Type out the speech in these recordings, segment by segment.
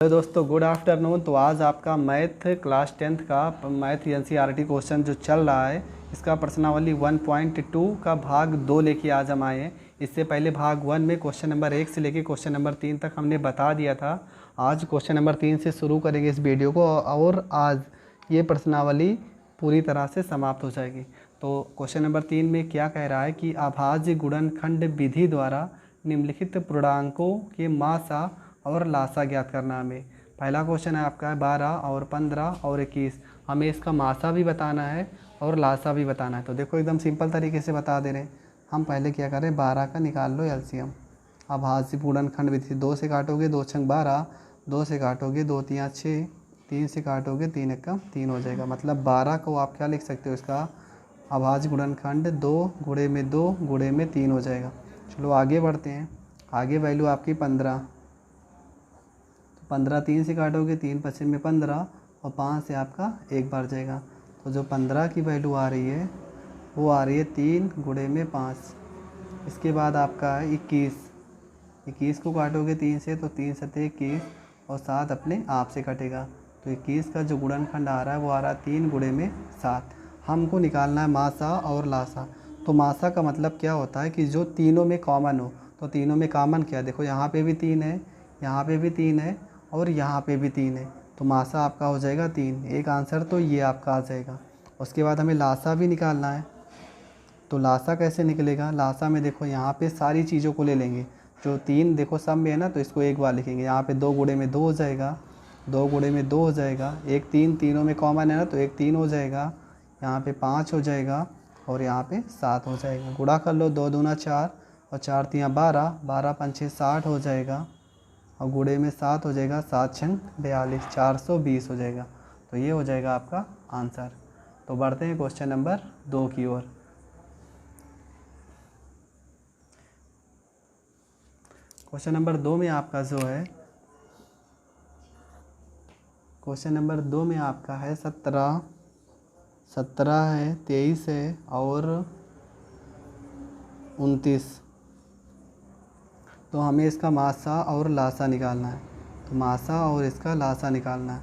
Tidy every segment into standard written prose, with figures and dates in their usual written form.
तो दोस्तों good afternoon. तो आज आपका मैथ क्लास 10th का मैथ एनसीईआरटी क्वेश्चन जो चल रहा है, इसका प्रश्नावली 1.2 का भाग 2 लेके आज हम आए हैं। इससे पहले भाग 1 में क्वेश्चन नंबर 1 से लेके क्वेश्चन नंबर 3 तक हमने बता दिया था। आज क्वेश्चन नंबर 3 से शुरू करेंगे इस वीडियो को और आज ये प्रश्नावली पूरी तरह से समाप्त हो जाएगी। तो क्वेश्चन नंबर 3 में क्या कह रहा है कि अभाज्य गुणनखंड विधि द्वारा निम्नलिखित पूर्णांकों के मासा और लासा ज्ञात करना। हमें पहला क्वेश्चन है आपका 12 और 15 और 21। हमें इसका मासा भी बताना है और लासा भी बताना है। तो देखो एकदम सिंपल तरीके से बता दे रहे हैं। हम पहले क्या करें, 12 का निकाल लो एलसीएम। अभाज्य गुणनखंड विधि 2 से काटोगे 2 छंग 12, 2 से काटोगे 2 तियाँ 6, 3 से काटोगे 3 एकम 3 हो जाएगा। मतलब 12 को आप क्या लिख सकते हो, इसका अभाज्य गुणनखंड 2 गुणे में 2 गुणे में 3 हो जाएगा। चलो आगे बढ़ते हैं। आगे वैल्यू आपकी 15, 15 3 से काटोगे 3 पश्चिम में 15 और 5 से आपका एक बार जाएगा। तो जो 15 की वैल्यू आ रही है वो आ रही है 3 गुणे में 5। इसके बाद आपका है 21, 21 को काटोगे 3 से तो 3 सते 21 और 7 अपने आप से कटेगा। तो 21 का जो गुणनखंड आ रहा है वो आ रहा है 3 गुणे में 7। हमको निकालना है मासा और लासा। तो मासा का मतलब क्या होता है कि जो तीनों में कॉमन हो। तो तीनों में कॉमन क्या है, देखो यहाँ पे भी 3 है, यहाँ पे भी 3 है और यहाँ पे भी 3 है। तो मासा आपका हो जाएगा 3। एक आंसर तो ये आपका आ जाएगा। उसके बाद हमें लासा भी निकालना है। तो लासा कैसे निकलेगा, लासा में देखो यहाँ पे सारी चीज़ों को ले लेंगे। जो 3 देखो सब में है ना, तो इसको एक बार लिखेंगे। यहाँ पे 2 गुणे में 2 हो जाएगा, 2 गुणे में 2 हो जाएगा। एक 3 तीनों में कॉमन है ना, तो एक 3 हो जाएगा। यहाँ पे 5 हो जाएगा और यहाँ पे 7 हो जाएगा। गुणा कर लो, 2 दूना 4 और 4 तियाँ 12, 12 पंचे 60 हो जाएगा और गुणे में 7 हो जाएगा। 7 छंग 42, 420 हो जाएगा। तो ये हो जाएगा आपका आंसर। तो बढ़ते हैं क्वेश्चन नंबर 2 की ओर। क्वेश्चन नंबर 2 में आपका जो है, क्वेश्चन नंबर 2 में आपका है 17, 17 है, 23 है और 29। तो हमें इसका मासा और लासा निकालना है। तो मासा और इसका लासा निकालना है।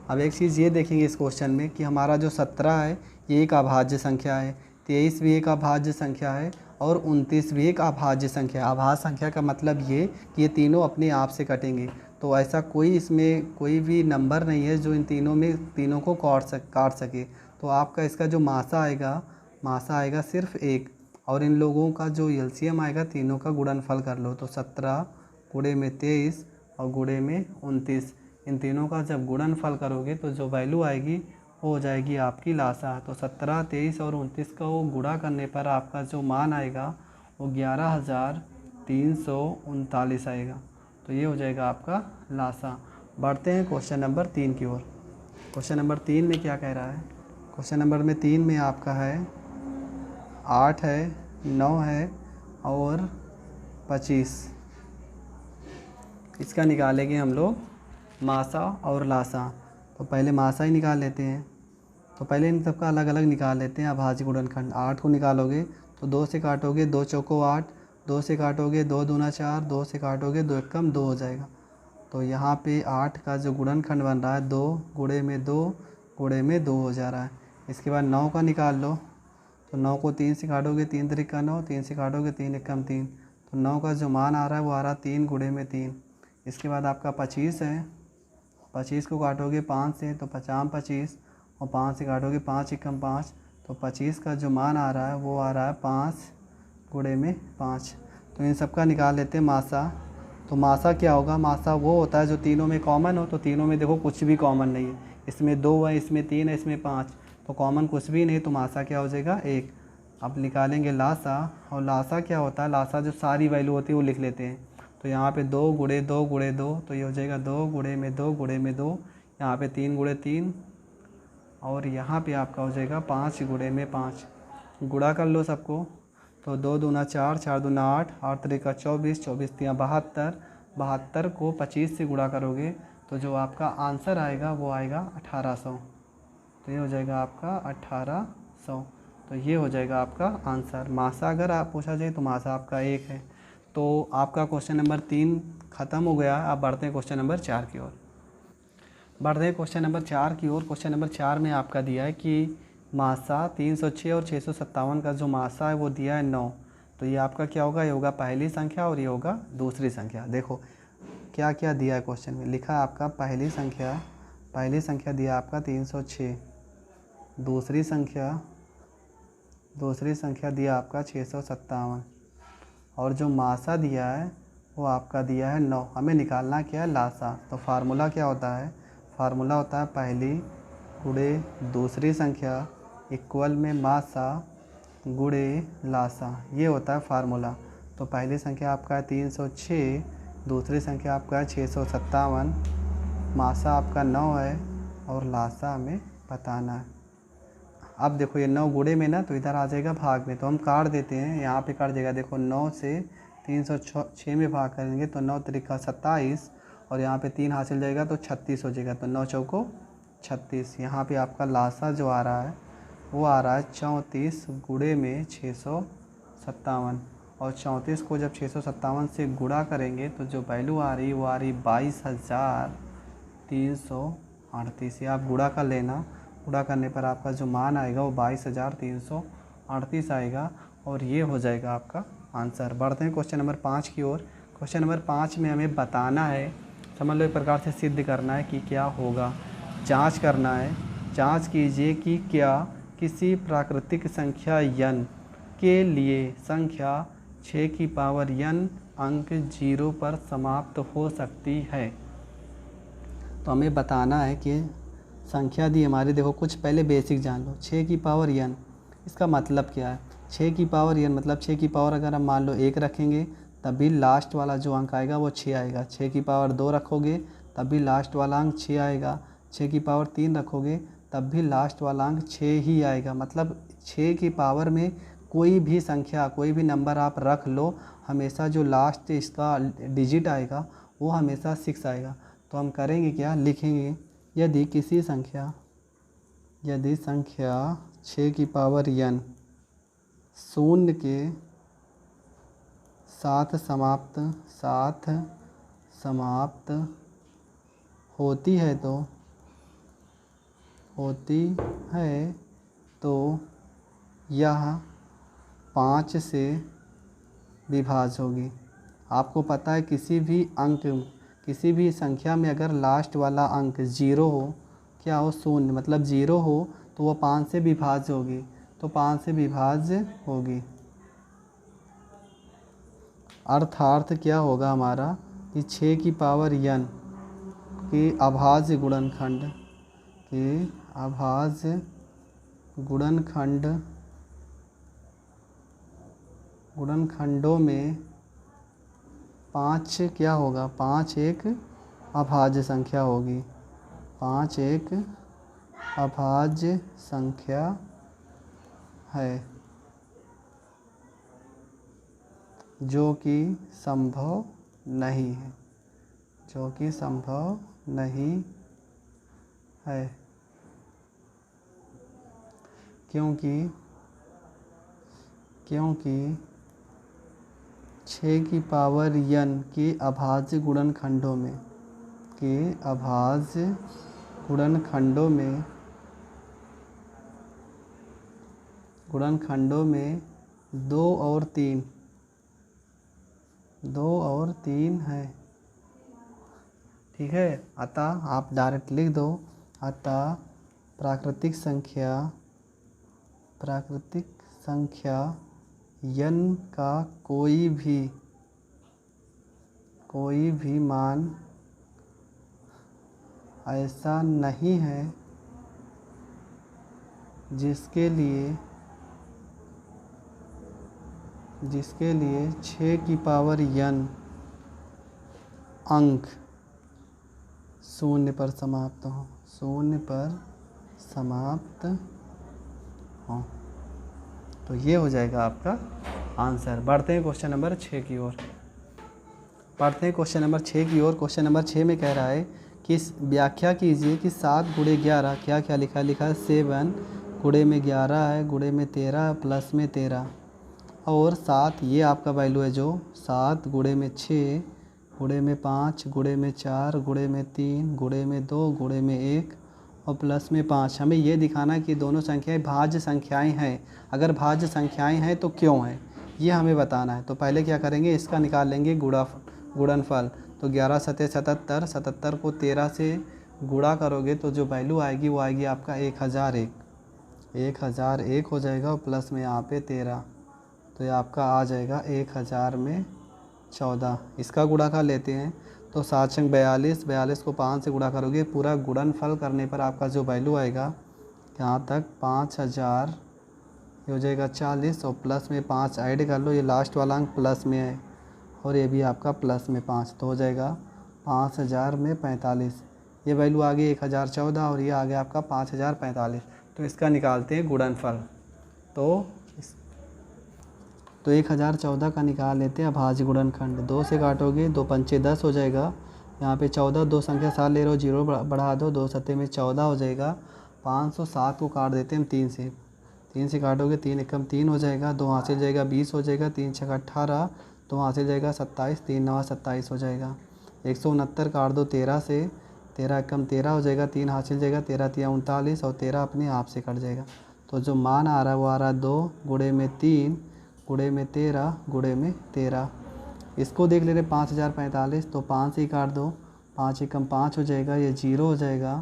अब एक चीज़ ये देखेंगे इस क्वेश्चन में कि हमारा जो 17 है ये एक अभाज्य संख्या है, 23 भी एक अभाज्य संख्या है और 29 भी एक अभाज्य संख्या है। अभाज्य संख्या का मतलब ये कि ये तीनों अपने आप से कटेंगे। तो ऐसा कोई इसमें कोई भी नंबर नहीं है जो इन तीनों को काट सके। तो आपका इसका जो मासा आएगा सिर्फ एक, और इन लोगों का जो एलसीएम आएगा तीनों का गुणनफल कर लो। तो 17 गुणे में 23 और गुणे में 29, इन तीनों का जब गुणनफल करोगे तो जो वैल्यू आएगी वो हो जाएगी आपकी लासा। तो 17, 23 और 29 का वो गुणा करने पर आपका जो मान आएगा वो 11,339 आएगा। तो ये हो जाएगा आपका लासा। बढ़ते हैं क्वेश्चन नंबर 3 की ओर। क्वेश्चन नंबर 3 में क्या कह रहा है, क्वेश्चन नंबर में 3 में आपका है 8 है, 9 है और 25। इसका निकालेंगे हम लोग मासा और लासा। तो पहले मासा ही निकाल लेते हैं। तो पहले इन सबका अलग अलग निकाल लेते हैं। अभाज्य गुणनखंड 8 को निकालोगे तो 2 से काटोगे 2 चौको 8, 2 से काटोगे 2 दूना 4, 2 से काटोगे 2 एकम 2 हो जाएगा। तो यहाँ पे 8 का जो गुणनखंड बन रहा है 2 गुणे में 2 गुणे में 2 हो जा रहा है। इसके बाद 9 का निकाल लो। तो 9 को 3 से काटोगे 3 त्रिका 9, 3 से काटोगे 3 एकम 3। तो 9 का जो मान आ रहा है वो आ रहा है 3 गुणे में 3। इसके बाद आपका 25 है, 25 को काटोगे 5 से तो 50 25 और 5 से काटोगे 5 एकम 5। तो 25 का जो मान आ रहा है वो आ रहा है 5 गुणे में 5। तो इन सब का निकाल लेते हैं मासा। तो मासा क्या होगा, मासा वो होता है जो तीनों में कॉमन हो। तो तीनों में देखो कुछ भी कॉमन नहीं है, इसमें 2 है, इसमें 3 है, इसमें 5, तो कॉमन कुछ भी नहीं। तो मासा क्या हो जाएगा 1। अब निकालेंगे लासा। और लासा क्या होता है, लासा जो सारी वैल्यू होती है वो लिख लेते हैं। तो यहाँ पे 2 गुणे 2 गुणे 2, तो ये हो जाएगा 2 गुणे में 2 गुणे में 2। यहाँ पे 3 गुणे 3 और यहाँ पे आपका हो जाएगा 5 गुणे में 5। गुणा कर लो सबको। तो 2 दूना 4, 4 दूना 8, 8 त्रिका 24, 24 तियाँ 72, 72 को 25 से गुणा करोगे तो जो आपका आंसर आएगा वो आएगा 1800। तो ये हो जाएगा आपका 1800। तो ये हो जाएगा आपका आंसर। मासा अगर आप पूछा जाए तो मासा आपका 1 है। तो आपका क्वेश्चन नंबर 3 ख़त्म हो गया। अब बढ़ते हैं क्वेश्चन नंबर 4 की ओर। बढ़ते हैं क्वेश्चन नंबर 4 की ओर। क्वेश्चन नंबर 4 में आपका दिया है कि मासा 306 और 657 का जो मासा है वो दिया है 9। तो ये आपका क्या होगा, ये होगा पहली संख्या और ये होगा दूसरी संख्या। देखो क्या क्या दिया है क्वेश्चन में, लिखा है आपका पहली संख्या दिया आपका 306, दूसरी संख्या दिया आपका 657 और जो मासा दिया है वो आपका दिया है 9। हमें निकालना क्या है, लासा। तो फार्मूला क्या होता है, फार्मूला होता है पहली गुणे दूसरी संख्या इक्वल में मासा गुणे लासा, ये होता है फार्मूला। तो पहली संख्या आपका है 306, दूसरी संख्या आपका है 657, मासा आपका 9 है और लासा हमें बताना है। अब देखो ये 9 गुणे में ना, तो इधर आ जाएगा भाग में, तो हम काट देते हैं, यहाँ पे काट जाएगा। देखो 9 से 306 में भाग करेंगे तो 9 तरीका 27 और यहाँ पे 3 हासिल जाएगा तो 36 हो जाएगा। तो 9 चौको 36। यहाँ पे आपका लासा जो आ रहा है वो आ रहा है 34 गुणे में 657 और 34 को जब 657 से गुणा करेंगे तो जो वैल्यू आ रही वो आ रही 22,338। ये आप गुणा कर लेना, गुणा करने पर आपका जो मान आएगा वो 22,338 आएगा और ये हो जाएगा आपका आंसर। बढ़ते हैं क्वेश्चन नंबर 5 की ओर। क्वेश्चन नंबर 5 में हमें बताना है, समझ लो एक प्रकार से सिद्ध करना है कि क्या होगा, जांच करना है। जांच कीजिए कि क्या किसी प्राकृतिक संख्या n के लिए संख्या 6 की पावर n अंक 0 पर समाप्त हो सकती है। तो हमें बताना है कि संख्या दी हमारी, देखो कुछ पहले बेसिक जान लो। 6 की पावर n इसका मतलब क्या है, 6 की पावर n मतलब 6 की पावर अगर हम मान लो 1 रखेंगे तब भी लास्ट वाला जो अंक आएगा वो 6 आएगा। 6 की पावर 2 रखोगे तब भी लास्ट वाला अंक 6 आएगा। 6 की पावर 3 रखोगे तब भी लास्ट वाला अंक 6 ही आएगा। मतलब 6 की पावर में कोई भी संख्या, कोई भी नंबर आप रख लो, हमेशा जो लास्ट इसका डिजिट आएगा वो हमेशा 6 आएगा। तो हम करेंगे क्या, लिखेंगे यदि संख्या 6 की पावर n शून्य के साथ समाप्त होती है तो यह 5 से विभाज्य होगी। आपको पता है किसी भी संख्या में अगर लास्ट वाला अंक 0 हो, क्या हो, शून्य मतलब 0 हो, तो वो 5 से विभाज्य होगी। तो 5 से विभाज्य होगी अर्थात क्या होगा हमारा कि 6 की पावर n के अभाज्य गुणनखंडों में 5 क्या होगा, 5 एक अभाज्य संख्या होगी। 5 एक अभाज्य संख्या है जो कि संभव नहीं है, क्योंकि 6 की पावर n के अभाज्य गुणनखंडों में 2 और 3 है। ठीक है, अतः आप डायरेक्ट लिख दो, अतः प्राकृतिक संख्या n का कोई भी मान ऐसा नहीं है जिसके लिए 6 की पावर n अंक शून्य पर समाप्त हो। तो ये हो जाएगा आपका आंसर। बढ़ते हैं क्वेश्चन नंबर 6 की ओर। क्वेश्चन नंबर 6 में कह रहा है कि व्याख्या कीजिए कि 7 गुणे 11 क्या लिखा है 7 गुणे में 11 है, गुणे में 13 प्लस में 13 और 7 ये आपका वैल्यू है जो 7 गुणे में 6 गुणे में 5, गुणे में 4, गुणे में 3, गुणे में 2, गुणे में 1 और प्लस में 5। हमें ये दिखाना है कि दोनों संख्याएं भाज्य संख्याएं हैं। अगर भाज्य संख्याएं हैं तो क्यों हैं, ये हमें बताना है। तो पहले क्या करेंगे, इसका निकाल लेंगे गुणनफल। तो 11 सतह 77, 77 को 13 से गुणा करोगे तो जो वैल्यू आएगी वो आएगी आपका 1001। 1001 हो जाएगा और प्लस में यहाँ पे 13, तो ये आपका आ जाएगा 1000 में 14। इसका गुणा कर लेते हैं तो 7 छंग 42, 42 को 5 से गुणा करोगे, पूरा गुणनफल करने पर आपका जो वैल्यू आएगा यहाँ तक 5000 हो जाएगा 40 और प्लस में 5 ऐड कर लो, ये लास्ट वाला अंक प्लस में है और ये भी आपका प्लस में 5, तो हो जाएगा 5000 में 45। ये वैल्यू आ गई 1014 और ये आ गया आपका 5045। तो इसका निकालते हैं गुणनफल। तो 1014 का निकाल लेते हैं अभाज्य गुणनखंड। 2 से काटोगे 2 पंचे 10 हो जाएगा, यहाँ पे 14, 2 संख्या 7 ले रहे हो, 0 बढ़ा दो, 2 सत्ते में 14 हो जाएगा। 507 को काट देते हैं हम 3 से काटोगे 3 एकम 3 हो जाएगा, 2 हासिल जाएगा 20 हो जाएगा, 3 छक्का 18, 2 हासिल जाएगा 27, 3 नवा 27 हो जाएगा। 169 काट दो 13 से, 13 एकम 13 हो जाएगा, 3 हासिल जाएगा, 13 तिया 39 और 13 अपने आप से कट जाएगा। तो जो मान आ रहा है वो आ रहा है 2 गुणे में 3 गुणे में 13 गुणे में 13। इसको देख ले रहे 5045, तो 5 से ही काट दो, 5 एकम 5 हो जाएगा, ये 0 हो जाएगा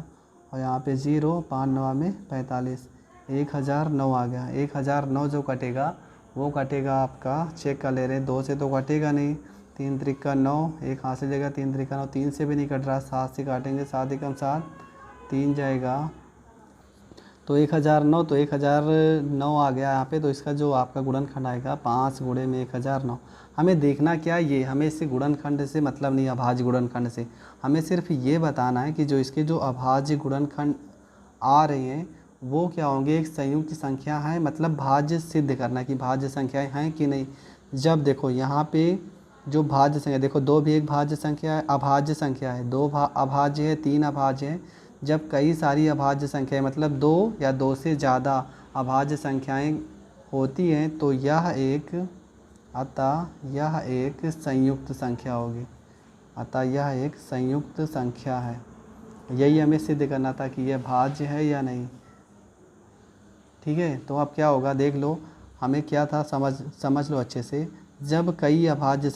और यहाँ पे 0, 5 नवा में 45, 1009 आ गया। 1009 जो कटेगा वो कटेगा आपका, चेक कर ले रहे हैं, 2 से तो कटेगा नहीं, 3 त्रिका 9, 1 हासिल जाएगा, 3 त्रिका 9, 3 से भी नहीं कट रहा, 7 से काटेंगे, 7 एकम 7, 3 जाएगा, तो 1009, तो 1009 आ गया यहाँ पे। तो इसका जो आपका गुणनखंड आएगा 5 गुणे में 1009। हमें देखना क्या, ये हमें इससे गुणनखंड से मतलब नहीं, अभाज्य गुणनखंड से हमें सिर्फ ये बताना है कि जो इसके जो अभाज्य गुणनखंड आ रहे हैं वो क्या होंगे, एक संयुक्त संख्या है, मतलब भाज्य सिद्ध करना कि भाज्य संख्याएं हैं कि नहीं। जब देखो यहाँ पे जो भाज्य संख्या, देखो 2 भी एक भाज्य संख्या है, अभाज्य संख्या है, 2 अभाज्य है, 3 अभाज्य है। जब कई सारी अभाज्य संख्याएं मतलब 2 या 2 से ज़्यादा अभाज्य संख्याएं होती हैं तो यह एक संयुक्त संख्या होगी। अतः यह एक संयुक्त संख्या है। यही हमें सिद्ध करना था कि यह भाज्य है या नहीं। ठीक है, तो अब क्या होगा देख लो, हमें क्या था समझ लो अच्छे से। जब कई अभाज्य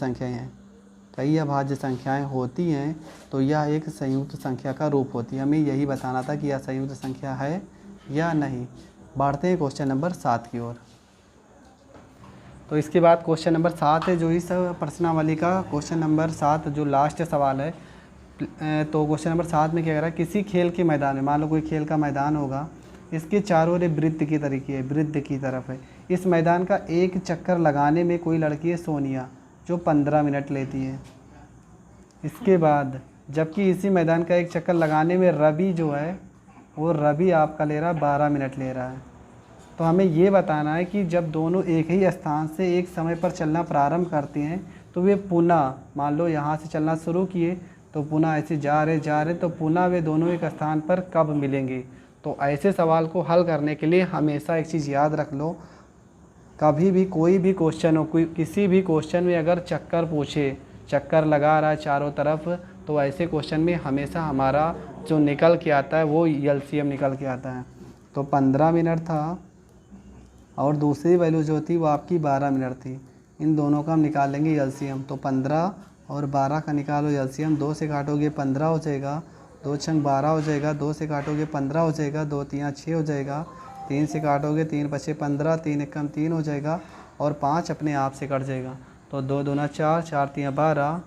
संख्याएं होती हैं तो यह एक संयुक्त संख्या का रूप होती है। हमें यही बताना था कि यह संयुक्त संख्या है या नहीं। बढ़ते हैं क्वेश्चन नंबर 7 की ओर। तो इसके बाद क्वेश्चन नंबर 7 है, जो इस प्रश्नावली का क्वेश्चन नंबर 7 जो लास्ट सवाल है। तो क्वेश्चन नंबर 7 में क्या कह रहा है, किसी खेल के मैदान में, मान लो कोई खेल का मैदान होगा, इसके चारों ओर वृत्त की तरीके है, वृत्त की तरफ है। इस मैदान का एक चक्कर लगाने में कोई लड़की है सोनिया, जो 15 मिनट लेती है। इसके बाद जबकि इसी मैदान का एक चक्कर लगाने में रवि जो है वो रवि आपका ले रहा है 12 मिनट ले रहा है। तो हमें ये बताना है कि जब दोनों एक ही स्थान से एक समय पर चलना प्रारंभ करते हैं तो वे पुनः, मान लो यहाँ से चलना शुरू किए तो पुनः ऐसे जा रहे तो पुनः वे दोनों एक स्थान पर कब मिलेंगे। तो ऐसे सवाल को हल करने के लिए हमेशा एक चीज़ याद रख लो, कभी भी कोई भी क्वेश्चन हो, किसी भी क्वेश्चन में अगर चक्कर पूछे, चक्कर लगा रहा है चारों तरफ, तो ऐसे क्वेश्चन में हमेशा हमारा जो निकल के आता है वो एलसीएम निकल के आता है। तो 15 मिनट था और दूसरी वैल्यू जो थी वो आपकी 12 मिनट थी। इन दोनों का हम निकाल लेंगे एलसीएम। तो 15 और 12 का निकालो एलसीएम। 2 से काटोगे 15 हो जाएगा, 2 छंग 12 हो जाएगा, 2 से काटोगे 15 हो जाएगा, 2 तिया 6 हो जाएगा, 3 से काटोगे 3 पछे 15, 3 एकम 3 हो जाएगा और 5 अपने आप से कट जाएगा। तो 2 दूना 4, 4 तिया 12,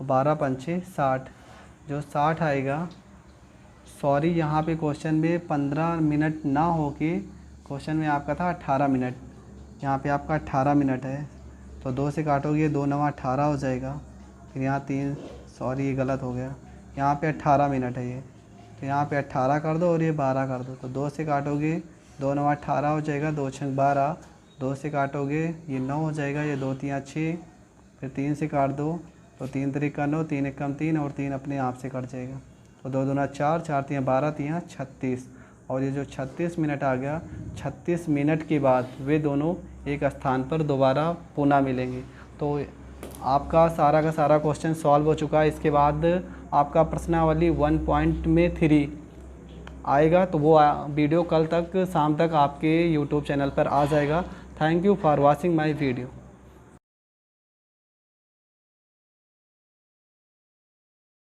12 पंचे 60, जो 60 आएगा। सॉरी, यहाँ पे क्वेश्चन में 15 मिनट ना हो के क्वेश्चन में आपका था 18 मिनट, यहाँ पे आपका 18 मिनट है। तो 2 से काटोगे 2 नवा 18 हो जाएगा, फिर यहाँ 3, सॉरी ये गलत हो गया, यहाँ पे 18 मिनट है ये, तो यहाँ पे 18 कर दो और ये 12 कर दो। तो 2 से काटोगे 2 नवा 18 हो जाएगा, 2 छंग 12, 2 से काटोगे ये 9 हो जाएगा, ये 2 तिया 6, फिर 3 से काट दो तो 3 त्रिका 9, 3 एकम 3 और 3 अपने आप से कट जाएगा। तो 2 दूना 4, 4 तिया 12, तिया 36 और ये जो 36 मिनट आ गया, 36 मिनट के बाद वे दोनों एक स्थान पर दोबारा पुनः मिलेंगे। तो आपका सारा का सारा क्वेश्चन सॉल्व हो चुका है। इसके बाद आपका प्रश्नावली 1 में 3 आएगा, तो वो वीडियो कल तक शाम तक आपके यूट्यूब चैनल पर आ जाएगा। Thank you for watching my video.